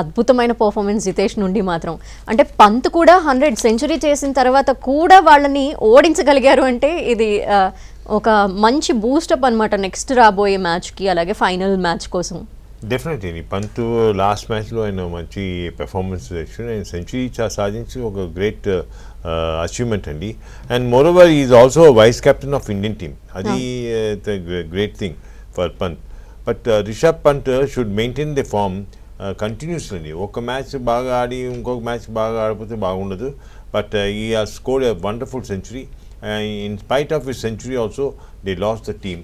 అద్భుతమైన పర్ఫార్మెన్స్ జితేష్ నుండి మాత్రం. అంటే పంత్ కూడా 100 సెంచరీ చేసిన తర్వాత కూడా వాళ్ళని ఓడించగలిగారు అంటే ఇది ఒక మంచి బూస్టప్ అనమాట నెక్స్ట్ రాబోయే మ్యాచ్కి అలాగే ఫైనల్ మ్యాచ్ కోసం. డెఫినెట్లీ పంత్ లాస్ట్ మ్యాచ్లో ఆయన మంచి పెర్ఫార్మెన్స్ తెచ్చాడు. ఆయన సెంచరీ సాధించి ఒక గ్రేట్ అచీవ్మెంట్ అండి. And moreover is also vice captain of Indian team. అది great thing for Pant. But Rishabh Pant should maintain the form continuously. ఒక మ్యాచ్ బాగా ఆడి ఇంకొక మ్యాచ్ బాగా ఆడిపోతే బాగుండదు. But he has scored a wonderful century. In spite of his century also they lost the team,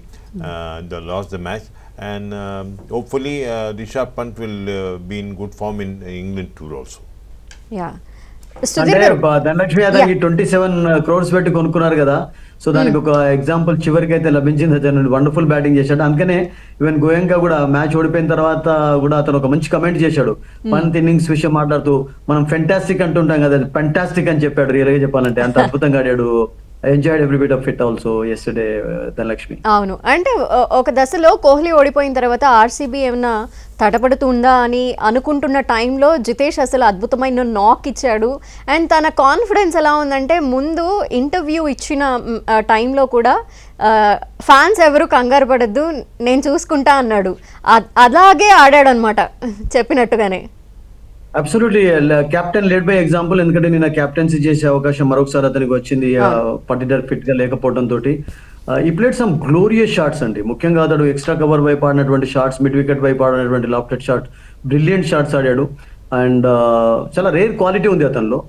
they lost the match. And hopefully Rishabh Pant will be in good form in England tour also. Yeah. అంటే ధనలక్ష్మి అతనికి 27 crores పెట్టి కొనుక్కున్నారు కదా, so దానికి ఒక example చివరికి అయితే లభించింది. అతను వండర్ఫుల్ బ్యాటింగ్ చేశాడు. అందుకనే ఈవెన్ గోయంకా కూడా మ్యాచ్ ఓడిపోయిన తర్వాత కూడా అతను ఒక మంచి కమెంట్ చేశాడు. పంత్ ఇన్నింగ్స్ విషయం మాట్లాడుతూ మనం ఫెంటాస్టిక్ అంటుంటాం కదా, ఫెంటాస్టిక్ అని చెప్పాడు. రియల్ గా చెప్పాలంటే అంత అద్భుతంగా ఆడాడు. Enjoyed every bit of it also yesterday Dhanalakshmi. అవును, అంటే ఒక దశలో కోహ్లీ ఓడిపోయిన తర్వాత ఆర్సీబీ ఏమన్నా తటపడుతుందా అని అనుకుంటున్న టైంలో జితేష్ అసలు అద్భుతమైన నాక్ ఇచ్చాడు. అండ్ తన కాన్ఫిడెన్స్ ఎలా ఉందంటే ముందు ఇంటర్వ్యూ ఇచ్చిన టైంలో కూడా ఫ్యాన్స్ ఎవరు కంగారు పడద్దు నేను చూసుకుంటా అన్నాడు. అలాగే ఆడాడు అనమాట చెప్పినట్టుగానే. Absolutely captain led by example. ఎందుకంటే నేను క్యాప్టెన్సీ చేసే అవకాశం మరొకసారి అతనికి వచ్చింది పర్టికులర్ ఫిట్ గా లేకపోవడం తోటి. ఈ ప్లేడ్ సమ్ గ్లోరియస్ షాట్స్ అండి. ముఖ్యంగా అతడు ఎక్స్ట్రా కవర్ వైపు ఆడినటువంటి షాట్స్, మిడ్ వికెట్ వైపు ఆడినటువంటి లాఫ్టెడ్ షాట్, బ్రిలియంట్ షాట్స్ ఆడాడు. అండ్ చాలా రేర్ క్వాలిటీ ఉంది అతనిలో.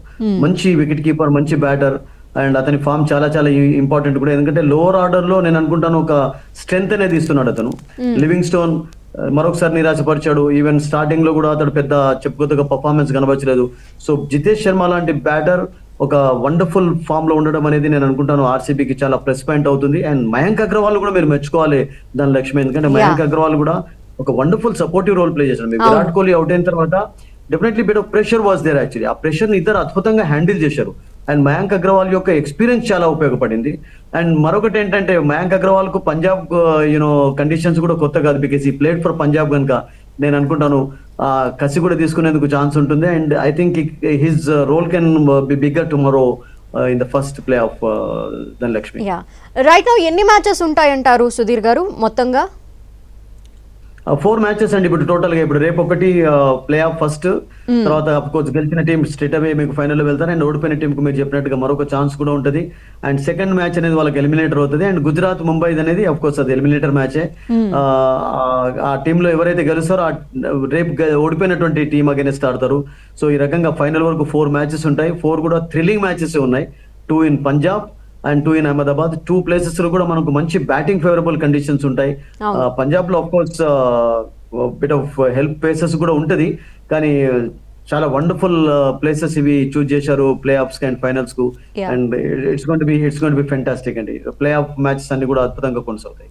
మంచి వికెట్ కీపర్, మంచి బ్యాటర్. అండ్ అతని ఫామ్ చాలా చాలా ఇంపార్టెంట్ కూడా. ఎందుకంటే లోవర్ ఆర్డర్ లో నేను అనుకుంటాను ఒక స్ట్రెంత్ అనేది ఇస్తున్నాడు అతను. లివింగ్ స్టోన్ మరొకసారి నిరాశపరిచాడు. ఈవెన్ స్టార్టింగ్ లో కూడా అతడు పెద్ద చెప్పుకోదగ్గ పర్ఫార్మెన్స్ కనబరచలేదు. సో జితేష్ శర్మ లాంటి బ్యాటర్ ఒక వండర్ఫుల్ ఫామ్ లో ఉండడం అనేది నేను అనుకుంటాను ఆర్సీబీకి చాలా ప్లస్ పాయింట్ అవుతుంది. అండ్ మయాంక్ అగర్వాల్ కూడా మీరు మెచ్చుకోవాలి దాని లక్ష్మి. ఎందుకంటే మయాంక్ అగర్వాల్ కూడా ఒక వండర్ఫుల్ సపోర్టివ్ రోల్ ప్లే చేశాడు. విరాట్ కోహ్లీ అవుట్ అయిన తర్వాత definitely bit of pressure was there actually. ఆ ప్రెషర్ ని ఇద్దరు అద్భుతంగా హ్యాండిల్ చేశారు. అండ్ మయాంక్ అగర్వాల్ యొక్క ఎక్స్పీరియన్స్ చాలా ఉపయోగపడింది. అండ్ మరొకటి ఏంటంటే మయాంక్ అగర్వాల్ కు పంజాబ్ కండిషన్స్ కూడా కొత్త కాదు. బికాస్ ఈ ప్లేడ్ ఫర్ పంజాబ్ కనుక నేను అనుకుంటాను కసి కూడా తీసుకునేందుకు ఛాన్స్ ఉంటుంది. And I think his role can be bigger tomorrow in the first playoff Dhanalakshmi. Right now ఎన్ని మ్యాచెస్ ఉంటాయంటారు సుధీర్ గారు మొత్తంగా? 4 మ్యాచెస్ అండి ఇప్పుడు టోటల్ గా. ఇప్పుడు రేపు ఒకటి ప్లే ఆఫ్ ఫస్ట్, తర్వాత అఫ్ కోర్స్ గెలిచిన టీం స్ట్రేట్ అవే మీకు ఫైనల్ లో వెళ్తారు. అండ్ ఓడిపోయిన టీం కు మీరు చెప్పినట్టుగా మరొక ఛాన్స్ కూడా ఉంటుంది. అండ్ సెకండ్ మ్యాచ్ అనేది వాళ్ళకి ఎలిమినేటర్ అవుతుంది. అండ్ గుజరాత్ ముంబై అనేది అఫ్ కోర్స్ అది ఎలిమినేటర్ మ్యాచే. ఆ టీమ్ లో ఎవరైతే గెలుస్తారో రేపు ఓడిపోయినటువంటి టీం అగైనెస్ట్ ఆడతారు. సో ఈ రకంగా ఫైనల్ వరకు 4 మ్యాచెస్ ఉంటాయి. 4 కూడా థ్రిల్లింగ్ మ్యాచెస్ ఉన్నాయి. 2 in Punjab and 2 in Ahmedabad. 2 places లో కూడా మనకు మంచి బ్యాటింగ్ ఫేవరబుల్ కండిషన్స్ ఉంటాయి. పంజాబ్ లో of course bit of help places కూడా ఉంటది. కానీ చాలా వండర్ఫుల్ ప్లేసెస్ ఇవి చూస్ చేశారు ప్లే ఆఫ్స్ అండ్ ఫైనల్స్ కు. And it's going to be fantastic అండి. ప్లే ఆఫ్ మ్యాచెస్ అన్ని కూడా అద్భుతంగా కొనసాగుతాయి.